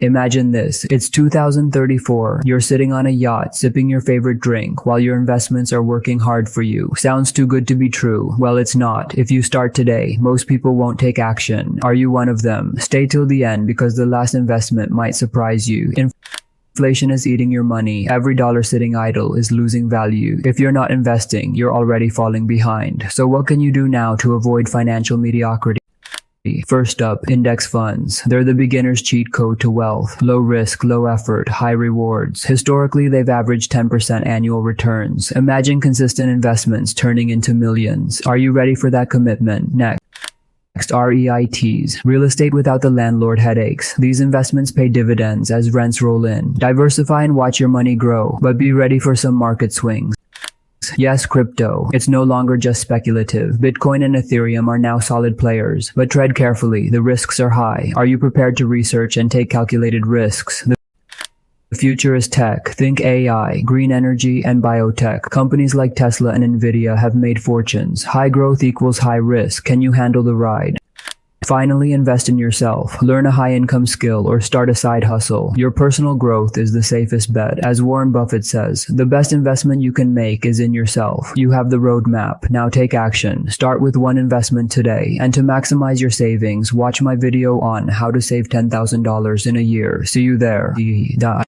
Imagine this, it's 2034, you're sitting on a yacht sipping your favorite drink while your investments are working hard for you. Sounds too good to be true. Well, it's not. If you start today, most people won't take action. Are you one of them? Stay till the end because the last investment might surprise you. Inflation is eating your money. Every dollar sitting idle is losing value. If you're not investing, you're already falling behind. So what can you do now to avoid financial mediocrity? First up, index funds. They're the beginner's cheat code to wealth. Low risk, low effort, high rewards. Historically, they've averaged 10% annual returns. Imagine consistent investments turning into millions. Are you ready for that commitment? Next, REITs. Real estate without the landlord headaches. These investments pay dividends as rents roll in. Diversify and watch your money grow, but be ready for some market swings. Yes, crypto. It's no longer just speculative. Bitcoin and Ethereum are now solid players, but tread carefully. The risks are high. Are you prepared to research and take calculated risks? The future is tech. Think AI, green energy, and biotech. Companies like Tesla and Nvidia have made fortunes. High growth equals high risk. Can you handle the ride? Finally, invest in yourself. Learn a high-income skill or start a side hustle. Your personal growth is the safest bet. As Warren Buffett says, the best investment you can make is in yourself. You have the roadmap. Now take action. Start with one investment today. And to maximize your savings, watch my video on how to save $10,000 in a year. See you there.